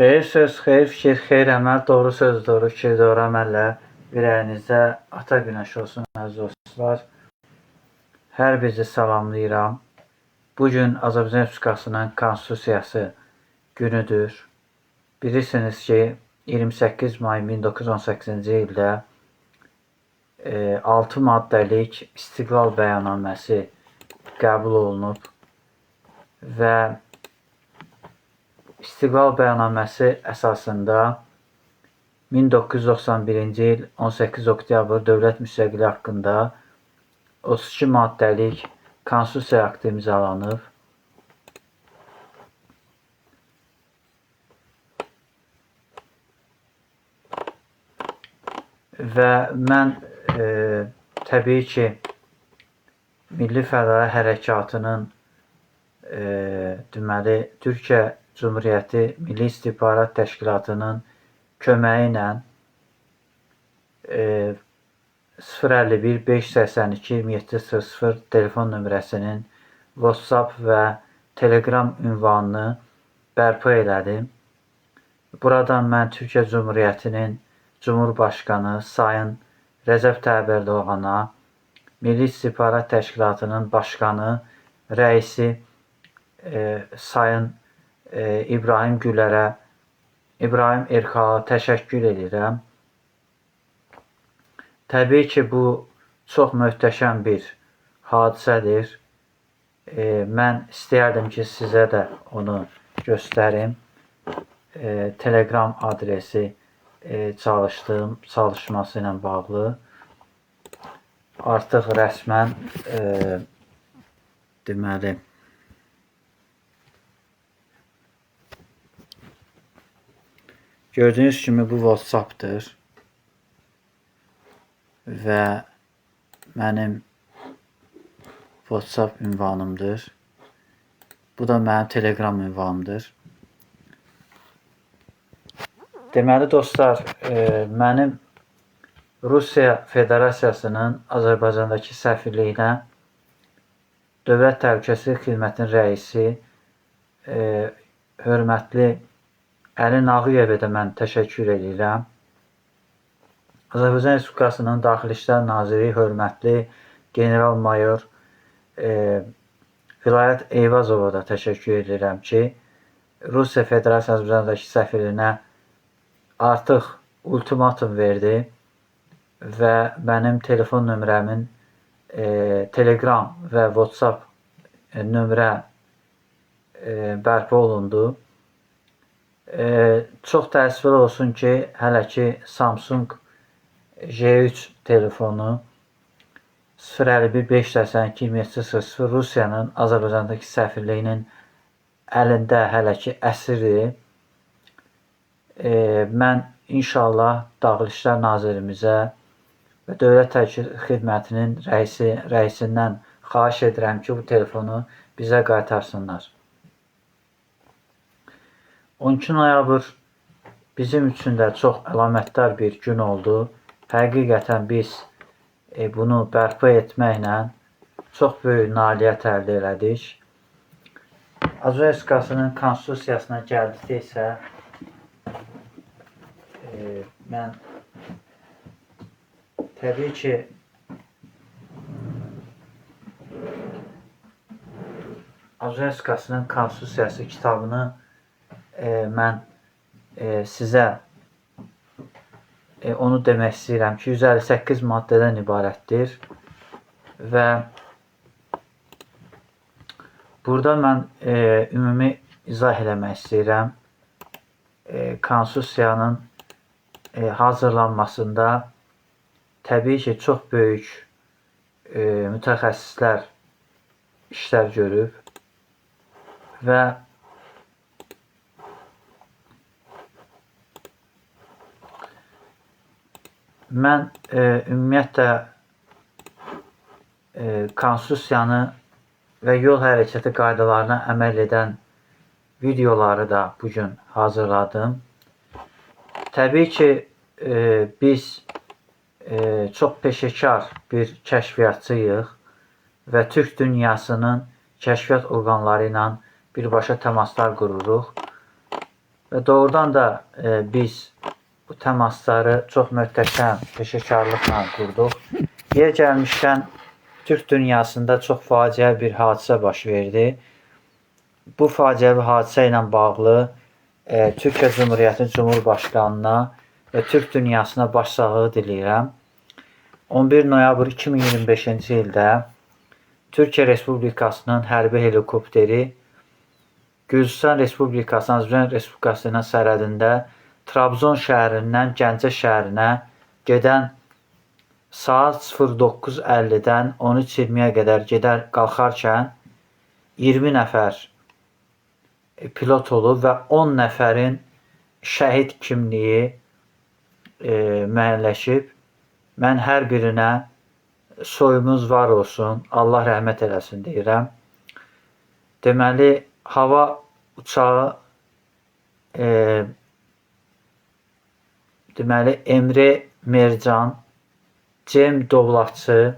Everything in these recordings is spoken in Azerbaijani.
Xeyir söz, xeyir fikir, xeyir əməl, doğru söz, doğru fikir, doğru əməllə ürəyinizə ata günəşi olsun əziz dostlar. Hər bizi salamlayıram. Bugün Azərbaycan Respublikasının Konstitusiyası günüdür. Bilirsiniz ki 28 may 1918-ci ildə 6 maddəlik İstiqlal bəyannaməsi qəbul olunub və İstiqlal bəyannaməsi əsasında 1991-ci il 18 oktyabr dövlət müstəqilliyi haqqında 32 maddəlik Konstitusiya aktı imzalanıb. Və mən təbii ki Milli Fədai Hərəkatının deməli Türkiyə Cumhuriyyəti Milli İstihbarat Təşkilatının köməyi ilə 051 582 2700 telefon nömrəsinin WhatsApp və Telegram ünvanını bərpa elədim. Buradan mən Türkiyə Cumhuriyyətinin Cumhurbaşqanı Sayın Rəcəb Tayyib Ərdoğana, Milli İstihbarat Təşkilatının Başqanı, rəisi Sayın İbrahim Gülərə, İbrahim Erxala təşəkkür edirəm. Təbii ki, bu çox möhtəşəm bir hadisədir. Mən istəyərdim ki, sizə də onu göstərim. Telegram adresi çalışdığım çalışması ilə bağlı artıq rəsmən deməli gördüyünüz kimi bu WhatsApp'dır və mənim WhatsApp ünvanımdır. Bu da mənim Telegram ünvanımdır. Deməli dostlar, mənim Rusiya Federasiyasının Azərbaycandakı səfirliyinə Dövlət Təhlükəsizlik Xidmətinin rəisi hörmətli Əli Nağıyevə də mən təşəkkür edirəm. Azərbaycan Respublikasının Daxili İşlər Naziri hörmətli general-mayor Vilayət Eyvazova da təşəkkür edirəm ki, Rusiya Federasiyası Azərbaycandakı səfirliyinə artıq ultimatum verdi və mənim telefon nömrəmin Telegram və WhatsApp nömrə bərpa olundu. Çox təəssüflər olsun ki, hələ ki Samsung J3 telefonu 051 582 2700 Rusiyanın Azərbaycandakı səfirliyinin əlində hələ ki əsirdir. Mən inşallah Daxili İşlər Nazirimizə və Dövlət Təhlükəsizlik Xidmətinin rəisindən xahiş edirəm ki, bu telefonu bizə qaytarsınlar. 12 noyabr bizim üçün də çox əlamətdar bir gün oldu. Həqiqətən biz bunu bərpa etməklə çox böyük nailiyyət əldə elədik. Azərbaycan Respublikasının Konstitusiyasına gəldikdə isə mən təbii ki Azərbaycan Respublikasının Konstitusiyası kitabını mən sizə onu demək istəyirəm ki, 158 maddədən ibarətdir və burada mən ümumi izah eləmək istəyirəm. Konstitusiyanın hazırlanmasında təbii ki, çox böyük mütəxəssislər işlər görüb və mən ümumiyyətlə Konstitusiyanı və yol hərəkəti qaydalarına əməl edən videoları da bugün hazırladım. Təbii ki, biz çox peşəkar bir kəşfiyyatçıyıq və Türk dünyasının kəşfiyyat orqanları ilə birbaşa təmaslar qururuq. və doğrudan da biz bu təmasları çox möhtəşəm peşəkarlıqla qurduq. Yer gəlmişkən Türk dünyasında çox faciə bir hadisə baş verdi. Bu faciəvi hadisə ilə bağlı Türkiyə Cumhuriyyətinin Cumhurbaşqanına və Türk dünyasına başsağlığı diləyirəm. 11 noyabr 2025-ci ildə Türkiyə Respublikasının hərbi helikopteri Gürcüstan Respublikasının Azərbaycan Respublikasının sərhədində Trabzon şəhərindən Gəncə şəhərinə gedən saat 09:50-dən 13:20-yə qədər qalxarkən 20 nəfər pilot olub və 10 nəfərin şəhid kimliyi müəyyənləşib. Mən hər birinə soyumuz var olsun, Allah rəhmət eləsin deyirəm. Deməli, hava uçağı Emre Mercan, Cem Dovlatçı,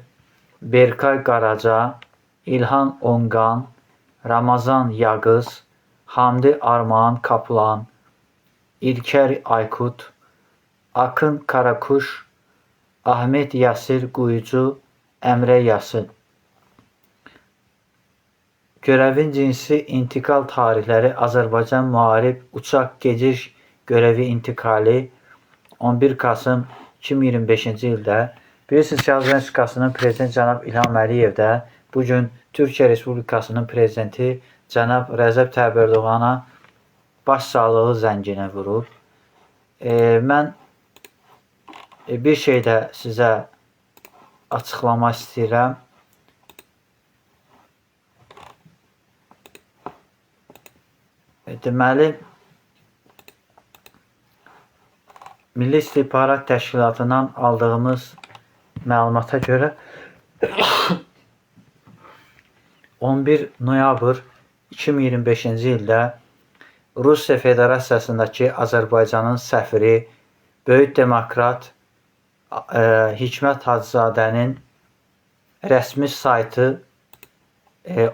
Berkay Qaraca, İlhan Onqan, Ramazan Yağız, Hamdi Armağan Kaplan, İlker Aykut, Akın Karakuş, Ahmet Yasir Quyucu, Əmrə Yasın. Görevin cinsi intikal tarihləri Azərbaycan Müharib Uçaq Geciş Görevi intikali 11 Kasım 2025-ci ildə. Bilirsiniz ki, Azərbaycan Respublikasının Prezidenti cənab İlham Əliyev də bugün Türkiyə Respublikasının Prezidenti cənab Rəcəb Tayyib Ərdoğana başsağlığı zəngini vurub. Mən bir şey də sizə açıqlamaq istəyirəm. Deməli, Milli İstihbarat Təşkilatından aldığımız məlumata görə 11 noyabr 2025-ci ildə Rusiya Federasiyasındakı Azərbaycanın səfiri Böyük Demokrat Hikmət Hacızadənin rəsmi saytı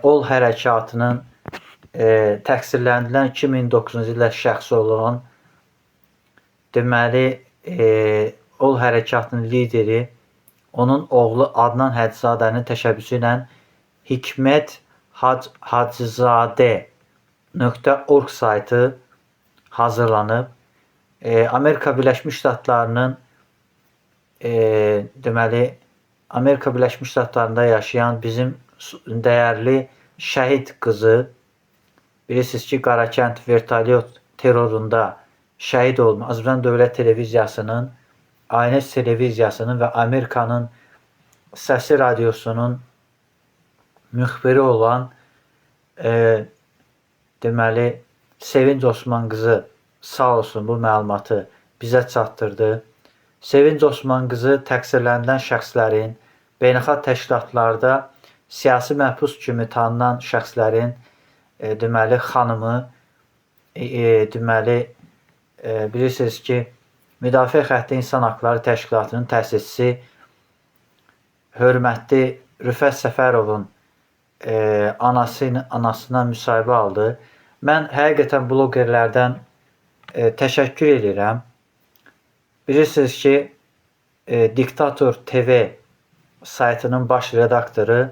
Ol Hərəkatının təqsirləndirilən 2009-cu ildə şəxsi olan deməli Ol Hərəkatının lideri onun oğlu Adnan Hacızadənin təşəbbüsü ilə hikmethacizade.org saytı hazırlanıb. Amerika Birləşmiş Ştatlarının deməli Amerika Birləşmiş Ştatlarında yaşayan bizim dəyərli şəhid qızı, bilirsiniz ki, Qarakənd vertolyot terrorunda şəhid olmuş Azərbaycan Dövlət Televiziyasının, ANS televiziyasının və Amerikanın Səsi radiosunun müxbiri olan deməli Sevinç Osman qızı sağ olsun bu məlumatı bizə çatdırdı. Sevinç Osman qızı təqsirləndirilən şəxslərin beynəlxalq təşkilatlarda siyasi məhbus kimi tanınan şəxslərin deməli xanımı, deməli bilirsiniz ki, Müdafiə Xətti İnsan Haqları Təşkilatının təsisçisi hörmətli Rüfət Səfərovun anasına müsahibə aldı. Mən həqiqətən blogerlərdən təşəkkür edirəm. Bilirsiniz ki, Diktator TV saytının baş redaktoru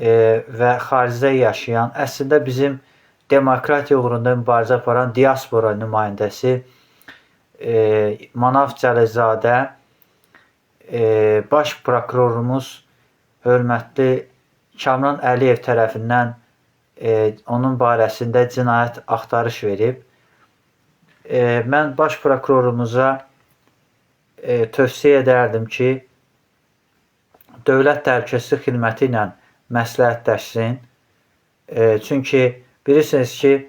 və xaricdə yaşayan, əslində bizim demokratiya uğrunda mübarizə aparan diaspora nümayəndəsi Manav Cəlizadə, baş prokurorumuz hörmətli Kamran Əliyev tərəfindən onun barəsində cinayət axtarış verib. Mən baş prokurorumuza tövsiyə edərdim ki, Dövlət Təhlükəsizlik Xidməti ilə məsləhətləşsin. Çünki bilirsiniz ki,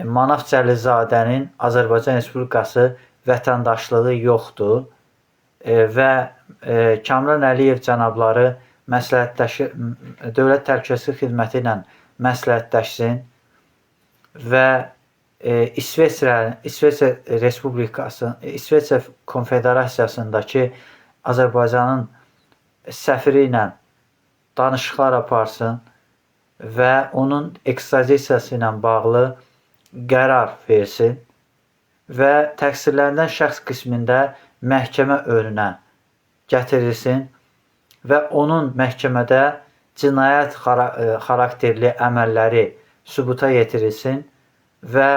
Manav Cəlizadənin Azərbaycan Respublikası vətəndaşlığı yoxdur və Kamran Əliyev cənabları Dövlət Təhlükəsizlik Xidməti ilə məsləhətləşsin və İsveçrə Konfederasiyasındakı Azərbaycanın səfiri ilə danışıqlar aparsın və onun ekstradisiyası ilə bağlı qərar versin və təqsirlənən şəxs qismində məhkəmə önünə gətirilsin və onun məhkəmədə cinayət xarakterli əməlləri sübuta yetirilsin və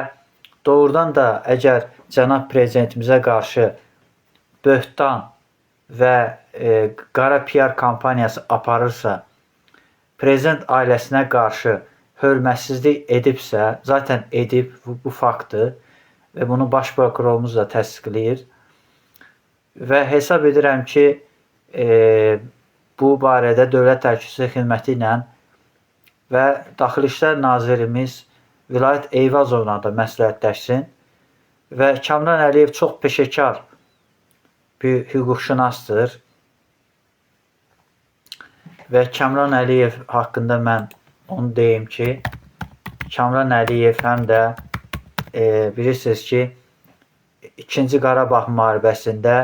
doğrudan da əgər cənab prezidentimizə qarşı böhtan və qara PR kampaniyası aparırsa, prezident ailəsinə qarşı hörmətsizlik edibsə, zaten edib, bu faktdır və bunu baş prokurorumuz da təsdiqləyir və hesab edirəm ki, bu barədə Dövlət Təhlükəsizlik Xidməti ilə və Daxili İşlər Nazirimiz Vilayət Eyvazovla da məsləhətləşsin və Kamran Əliyev çox peşəkar bir hüquqşünasdır və Kamran Əliyev haqqında mən onu deyim ki, Kamran Əliyev həm də bilirsiniz ki, 2-ci Qarabağ müharibəsində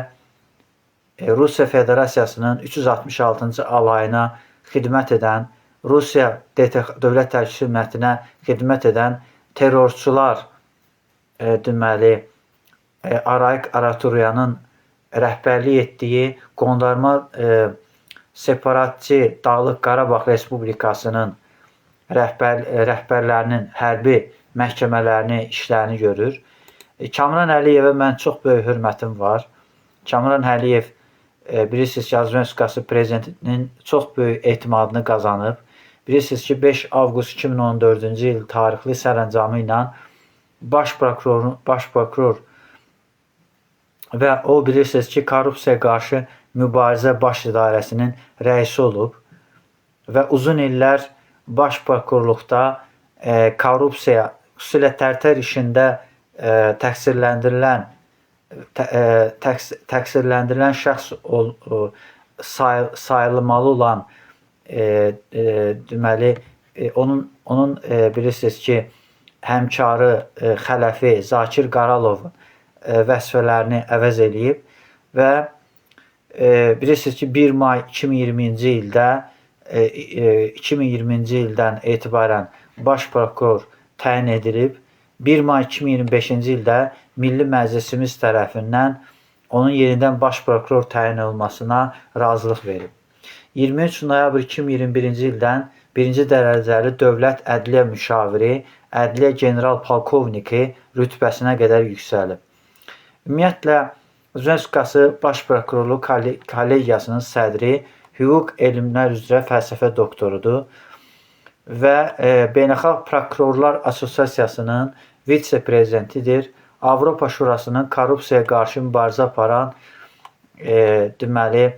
Rusiya Federasiyasının 366-cı alayına xidmət edən, Rusiya Dövlət Təhlükəsizlik Xidmətinə xidmət edən terrorçular deməli Arayik Araturyanın rəhbərlik etdiyi qondarma separatçı Dağlıq Qarabağ Respublikasının rəhbərlərinin hərbi məhkəmələrini, işlərini görür. Kamran Əliyevə mən çox böyük hörmətim var. Kamran Əliyev bilirsiniz ki, Azərbaycan Respublikası prezidentinin çox böyük etimadını qazanıb. Bilirsiniz ki, 5 avqust 2014-cü il tarixli sərəncamı ilə baş prokuror və o bilirsiniz ki, korrupsiyaya qarşı mübarizə baş idarəsinin rəisi olub və uzun illər baş prokurorluqda korrupsiya, xüsusilə Tərtər işində təqsirləndirilən şəxs sayılmalı olan deməli onun bilirsiniz ki, həmkarı Xələfi Zakir Qaralovun vəzifələrini əvəz eləyib və bilirsiniz ki, 1 may 2020-ci ildə 2020-ci ildən etibarən baş prokuror təyin edilib. 1 may 2025-ci ildə Milli Məclisimiz tərəfindən onun yenidən baş prokuror təyin olmasına razılıq verib. 23 noyabr 2021-ci ildən 1-ci dərəcəli dövlət ədliyyə müşaviri, ədliyyə general polkovniki rütbəsinə qədər yüksəlib. Ümumiyyətlə, Azərbaycan Respublikası Baş Prokurorluğu kollegiyasının sədri, hüquq elmlər üzrə fəlsəfə doktorudur və Beynəlxalq Prokurorlar Assosiasiyasının vitse-prezidentidir. Avropa Şurasının korrupsiyaya qarşı mübarizə aparan deməli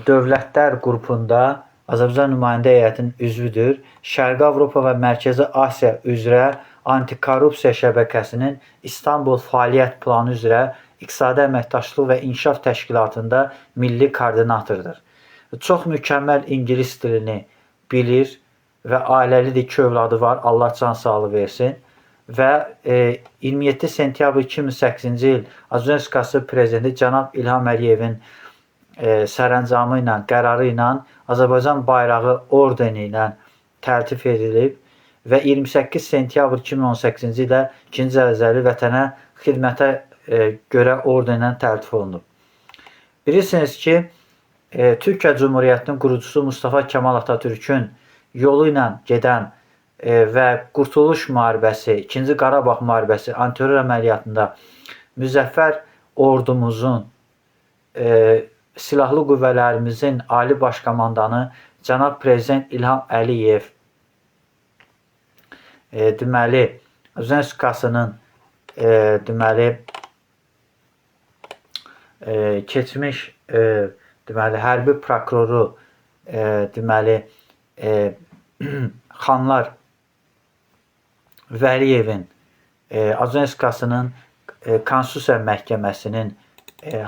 dövlətlər qrupunda Azərbaycan nümayəndə heyətinin üzvüdür. Şərqi Avropa və Mərkəzi Asiya üzrə antikorrupsiya şəbəkəsinin İstanbul fəaliyyət planı üzrə İqtisadi Əməkdaşlıq və İnkişaf Təşkilatında milli koordinatordur. Çox mükəmməl ingilis dilini bilir və ailəlidir, 2 övladı var, Allah can sağlığı versin. Və 27 sentyabr 2008-ci il Azərbaycan Respublikası Prezidenti cənab İlham Əliyevin sərəncamı ilə, qərarı ilə Azərbaycan bayrağı ordeni ilə təltif edilib və 28 sentyabr 2018-ci ildə 2-ci dərəcəli vətənə xidmətə görə ordenindən təltif olunub. Bilirsiniz ki, Türkiyə Cumhuriyyətinin qurucusu Mustafa Kemal Atatürkün yolu ilə gedən və Qurtuluş müharibəsi, 2-ci Qarabağ müharibəsi, antiterror əməliyyatında müzəffər ordumuzun, silahlı qüvvələrimizin ali baş komandanı cənab Prezident İlham Əliyev deməli Azərbaycan Respublikasının deməli keçmiş deməli hərbi prokuroru deməli Xanlar Vəliyevin Azərbaycan Respublikasının Konstitusiya Məhkəməsinin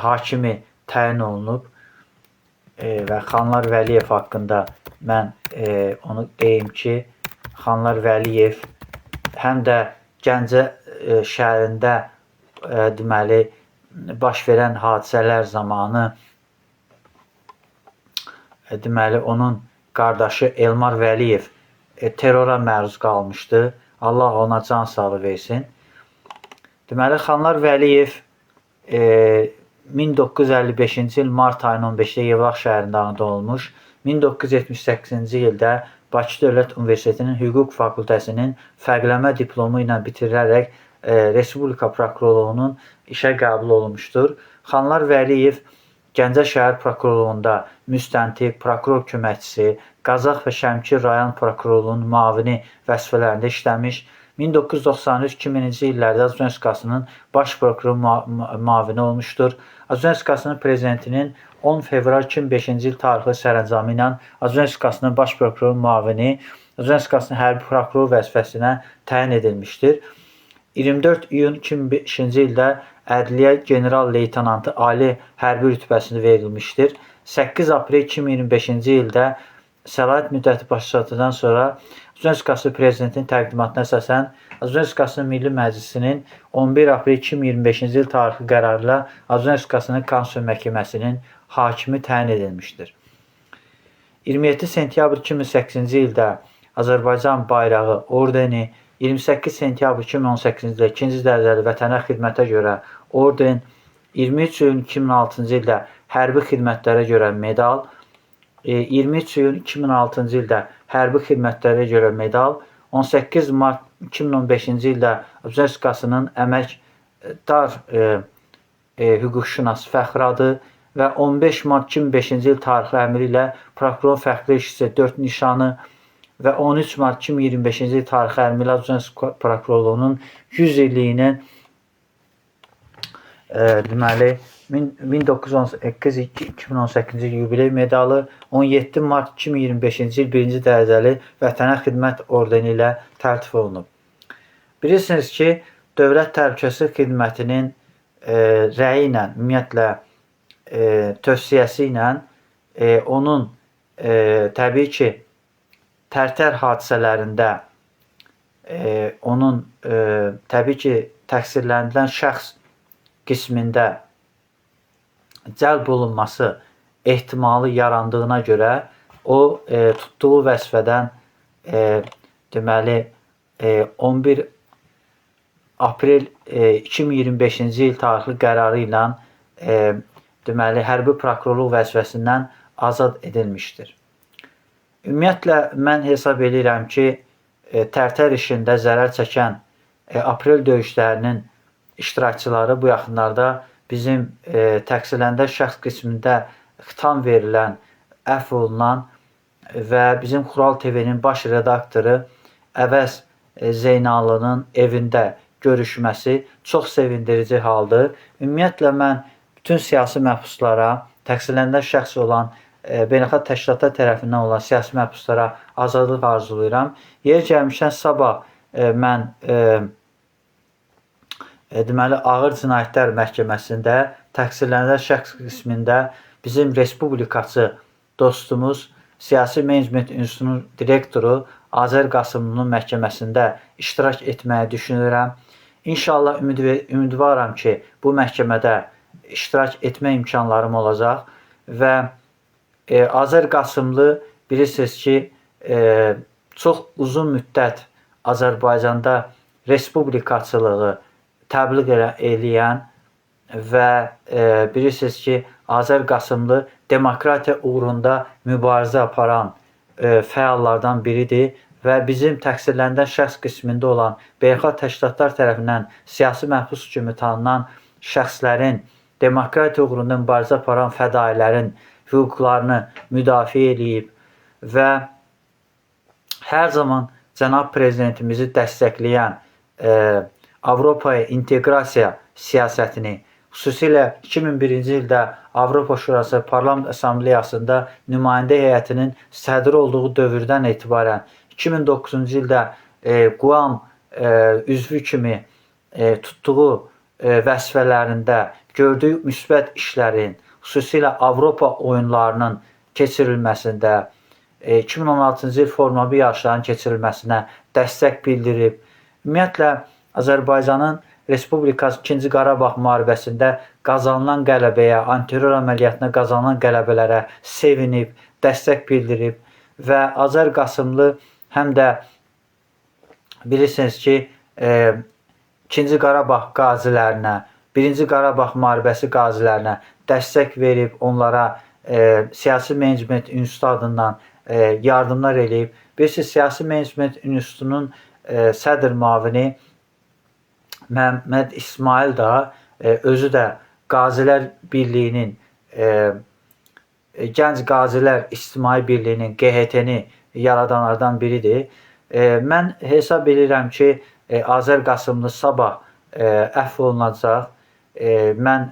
hakimi təyin olunub və Xanlar Vəliyev haqqında mən onu deyim ki, Xanlar Vəliyev həm də Gəncə şəhərində deməli baş verən hadisələr zamanı deməli onun qardaşı Elmar Vəliyev terrora məruz qalmışdı. Allah ona can sağlığı versin. Deməli, Xanlar Vəliyev 1955-ci il mart ayının 15-də Yevlax şəhərində anadan olmuş. 1978-ci ildə Bakı Dövlət Universitetinin Hüquq Fakültəsinin fərqlənmə diplomu ilə bitirərək Respublika Prokurorluğunun işə qəbul olunmuşdur. Xanlar Vəliyev Gəncə şəhər prokurorluğunda müstəntiq, prokuror köməkçisi, Qazax və Şəmkir rayon prokurorluğunun müavini vəzifələrində işləmiş. 1993-2000-ci illərdə Azərbaycan Respublikasının baş prokuroru müavini olmuşdur. Azərbaycan Respublikasının prezidentinin 10 fevral 2005-ci il tarixli sərəncamı ilə Azərbaycan Respublikasının baş prokuroru müavini Azərbaycan Respublikasının hərbi prokuror vəzifəsinə təyin edilmişdir. 24 iyun 2005-ci ildə Ədliyyə General Leytenantı Ali hərbi rütbəsində verilmişdir. 8 aprel 2025-ci ildə səlahiyyət müddəti başa çatdıqdan sonra Azərbaycan Respublikası Prezidentinin təqdimatına əsasən Azərbaycan Respublikası Milli Məclisinin 11 aprel 2025-ci il tarixli qərarı ilə Azərbaycan Respublikasının Konstitusiya Məhkəməsinin hakimi təyin edilmişdir. 27 sentyabr 2008-ci ildə Azərbaycan bayrağı ordeni, 28 sentyabr 2018-ci ildə 2-ci dərəcəli vətənə xidmətə görə orden, 23 iyun 2006-cı ildə hərbi xidmətlərə görə medal, 23 iyun 2006-cı ildə hərbi xidmətlərə görə medal, 18 mart 2015-ci ildə Azərbaycan Respublikasının əməkdar hüquqşünas fəxri adı və 15 mart 2005-ci il tarixli əmri ilə prokurorun fəxri işçisi 4 nişanı və 13 mart 2025-ci il tarixli əmri ilə Azərbaycan prokurorluğunun 100 illiyinin deməli 1918-2018-ci il yubiley medalı, 17 mart 2025-ci il 1-ci dərəcəli vətənə xidmət ordeni ilə təltif olunub. Bilirsiniz ki, Dövlət Təhlükəsizlik Xidmətinin rəyi ilə, ümumiyyətlə tövsiyəsi ilə onun təbii ki, Tərtər hadisələrində onun təbii ki, təqsirləndirilən şəxs qismində cəlb olunması ehtimalı yarandığına görə o tutduğu vəzifədən deməli 11 aprel 2025-ci il tarixli qərarı ilə deməli hərbi prokurorluq vəzifəsindən azad edilmişdir. Ümumiyyətlə mən hesab edirəm ki, Tərtər işində zərər çəkən aprel döyüşlərinin iştirakçıları bu yaxınlarda bizim təqsirləndirilən şəxs qismində xitam verilən, əfv olunan və bizim Xural TV-nin baş redaktoru Əvəz Zeynalının evində görüşməsi çox sevindirici haldır. Ümumiyyətlə mən bütün siyasi məhbuslara, təqsirləndirilən şəxs olan beynəlxalq təşkilatlar tərəfindən olan siyasi məhbuslara azadlıq arzulayıram. Yer gəlmişdən sabah mən deməli Ağır Cinayətlər Məhkəməsində təqsirləndirilən şəxs qismində bizim respublikaçı dostumuz, Siyasi Menecment İnstitutunun direktoru Azər Qasımlının məhkəməsində iştirak etməyi düşünürəm. İnşallah ümidvaram ki, bu məhkəmədə iştirak etmə imkanlarım olacaq və Azər Qasımlı bilirsiniz ki, çox uzun müddət Azərbaycanda respublikaçılığı təbliğ eləyən və bilirsiniz ki, Azər Qasımlı demokratiya uğrunda mübarizə aparan fəallardan biridir və bizim təqsirləndirilən şəxs qismində olan beynəlxalq təşkilatlar tərəfindən siyasi məhbus kimi tanınan şəxslərin, demokratiya uğrunda mübarizə aparan fədailərin hüquqlarını müdafiə edib və hər zaman cənab prezidentimizi dəstəkləyən Avropaya inteqrasiya siyasətini, xüsusilə 2001-ci ildə Avropa Şurası Parlament Assambleyasında nümayəndə heyətinin sədri olduğu dövrdən etibarən 2009-cu ildə Quam üzvü kimi tutduğu vəzifələrində gördüyü müsbət işlərin, xüsusilə Avropa oyunlarının keçirilməsində, 2016-cı il Forma 1 yarışlarının keçirilməsinə dəstək bildirib. Ümumiyyətlə, Azərbaycanın Respublikası 2-ci Qarabağ müharibəsində qazanılan qələbəyə, antiterror əməliyyatına qazanılan qələbələrə sevinib, dəstək bildirib və Azər Qasımlı həm də bilirsiniz ki, 2-ci Qarabağ qazilərinə, 1-ci Qarabağ müharibəsi qazilərinə dəstək verib, onlara Siyasi Menecment İnstitutu adından yardımlar eləyib. Bilirsiniz, Siyasi Menecment İnstitutunun sədr müavini Məhəmməd İsmail da özü də Qazilər Birliyinin, Gənc Qazilər İctimai Birliyinin, QHT-ni yaradanlardan biridir. Mən hesab edirəm ki, Azər Qasımlı sabah əfv olunacaq. Mən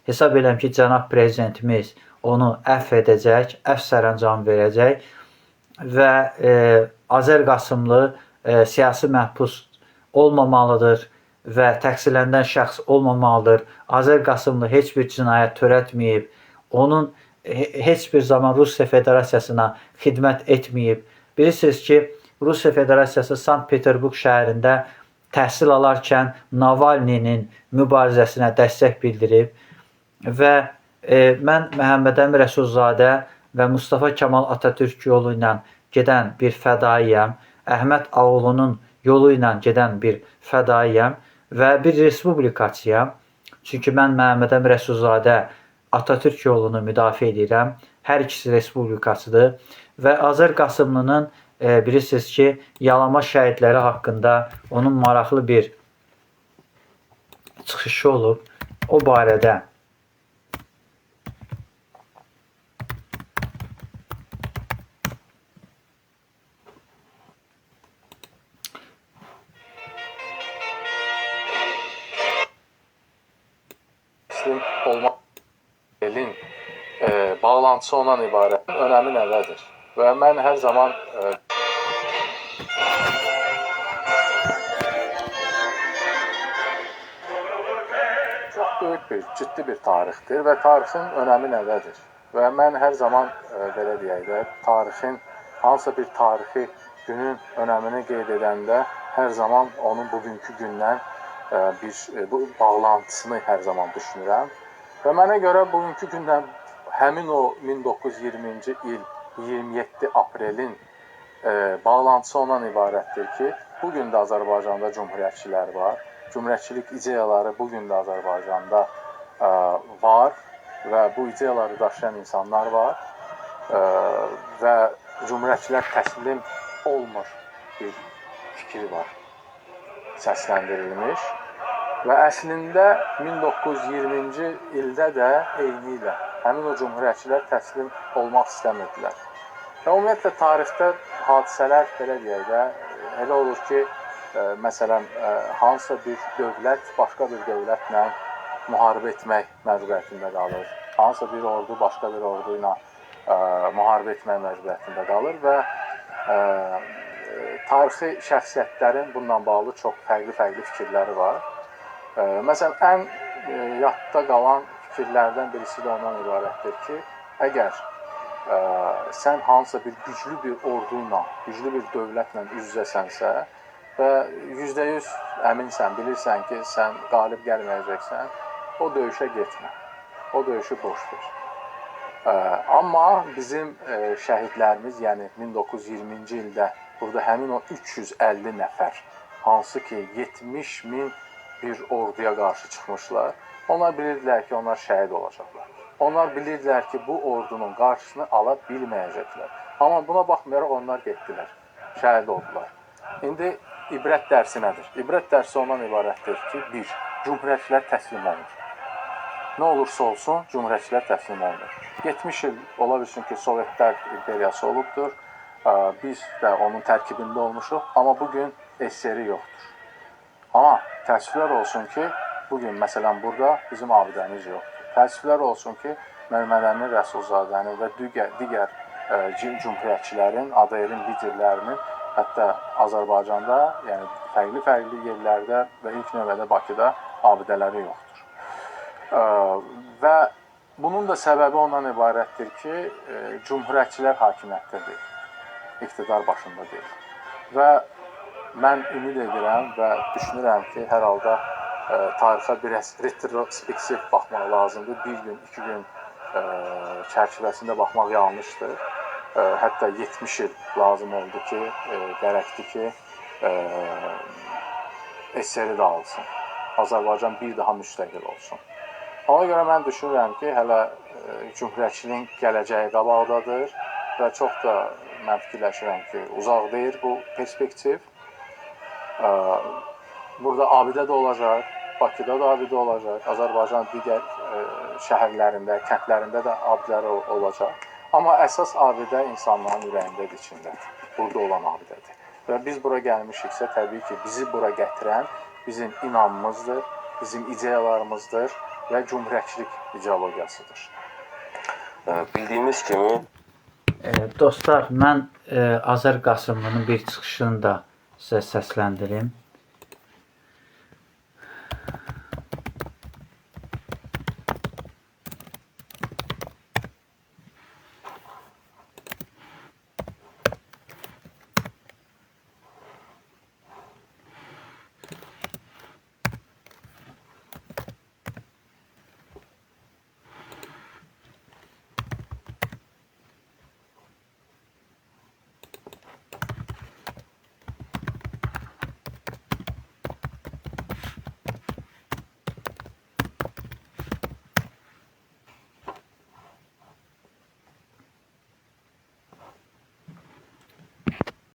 hesab edirəm ki, cənab prezidentimiz onu əfv edəcək, əfv sərəncamı verəcək və Azər Qasımlı siyasi məhbus olmamalıdır və təqsirlənən şəxs olmamalıdır. Azər Qasımlı heç bir cinayət törətməyib, onun heç bir zaman Rusiya Federasiyasına xidmət etməyib. Bilirsiniz ki, Rusiya Federasiyası Sankt-Peterburq şəhərində təhsil alarkən Navalninin mübarizəsinə dəstək bildirib və mən Məhəmməd Əmin Rəsulzadə və Mustafa Kemal Atatürk yolu ilə gedən bir fədaiyəm, Əhməd Ağoğlunun yolu ilə gedən bir fədaiyəm və bir respublikaçıyam. Çünki mən Məhəmməd Əmin Rəsulzadə Atatürk yolunu müdafiə edirəm. Hər ikisi respublikasıdır və Azər Qasımlının bilirsiniz ki, yalama şəhidləri haqqında onun maraqlı bir çıxışı olub. O barədə olmaq elin bağlantısı ondan ibarət. Önəmi nədədir? Və mən hər zaman çox böyük bir, ciddi bir tarixdir və tarixin önəmi nədədir? Və mən hər zaman belə deyək də, tarixin hansısa bir tarixi günün önəmini qeyd edəndə hər zaman onun bugünkü gündən bu bağlantısını hər zaman düşünürəm. Və mənə görə bugünkü gündən həmin o 1920-ci il 27 aprelin bağlantısı ondan ibarətdir ki, bugün də Azərbaycanda cümhuriyyətçilər var. Cümhuriyyətçilik ideyaları bugün də Azərbaycanda var və bu ideyaları daşıyan insanlar var və cümhuriyyətçilər təslim olmur bir fikri var, səsləndirilmiş. Və əslində 1920-ci ildə də eyni ilə həmin o cümhuriyyətçilər təslim olmaq istəmirdilər. Və ümumiyyətlə tarixdə hadisələr belə deyək də, elə olur ki, məsələn, hansısa bir dövlət başqa bir dövlətlə müharibə etmək məcburiyyətində qalır. Hansısa bir ordu başqa bir ordu ilə müharibə etmək məcburiyyətində qalır və tarixi şəxsiyyətlərin bununla bağlı çox fərqli fikirləri var. Məsələn, ən yadda qalan fikirlərdən birisi də ondan ibarətdir ki, əgər sən hansısa bir güclü bir ordu ilə, güclü bir dövlətlə üz-üzəsənsə və %100 əminsən, bilirsən ki, sən qalib gəlməyəcəksən, o döyüşə getmə, o döyüşü boş ver. Amma bizim şəhidlərimiz, yəni 1920-ci ildə burada həmin o 350 nəfər, hansı ki 70 min bir orduya qarşı çıxmışlar. Onlar bilirdilər ki, onlar şəhid olacaqlar. Onlar bilirdilər ki, bu ordunun qarşısını ala bilməyəcəklər. Amma buna baxmayaraq onlar getdilər, şəhid oldular. İndi ibrət dərsi nədir? İbrət dərsi ondan ibarətdir ki, 1. Cümhuriyyətçilər təslim olunur. Nə olursa olsun, cümhuriyyətçilər təslim olunur. 70 il ola bilsin ki, Sovetlər imperiyası olubdur. Biz də onun tərkibində olmuşuq, amma bugün SSR yoxdur. Amma təəssüflər olsun ki, bugün məsələn burada bizim abidəmiz yoxdur. Təəssüflər olsun ki, Məhəmməd Əmin Rəsulzadənin və digər cümhuriyyətçilərin, ADR-in liderlərinin hətta Azərbaycanda, yəni fərqli yerlərdə və ilk növbədə Bakıda abidələri yoxdur. Və bunun da səbəbi ondan ibarətdir ki, cümhuriyyətçilər hakimiyyətdə deyil, iqtidar başında deyil. Və mən ümid edirəm və düşünürəm ki, hər halda tarixə biraz retrospektiv baxmaq lazımdır. Bir gün, 2 gün çərçivəsində baxmaq yanlışdır. Hətta 70 il lazım oldu ki, gərəkdir ki, SSR-i də alsın. Azərbaycan bir daha müstəqil olsun. Ona görə mən düşünürəm ki, hələ cümhuriyyətçiliyin gələcəyi qabaqdadır və çox da mən fikirləşirəm ki, uzaq deyil bu perspektiv. Burada abidə də olacaq, Bakıda da abidə olacaq, Azərbaycan digər şəhərlərində, kəndlərində də abidələr olacaq. Amma əsas abidə insanların ürəyindədir, içindədir. Burada olan abidədir. Və biz bura gəlmişiksə, təbii ki, bizi bura gətirən bizim inamımızdır, bizim ideyalarımızdır və cümhuriyyətçilik ideologiyasıdır. Bildiyimiz kimi Dostlar, mən Azər Qasımlının bir çıxışını da sizə səsləndirim.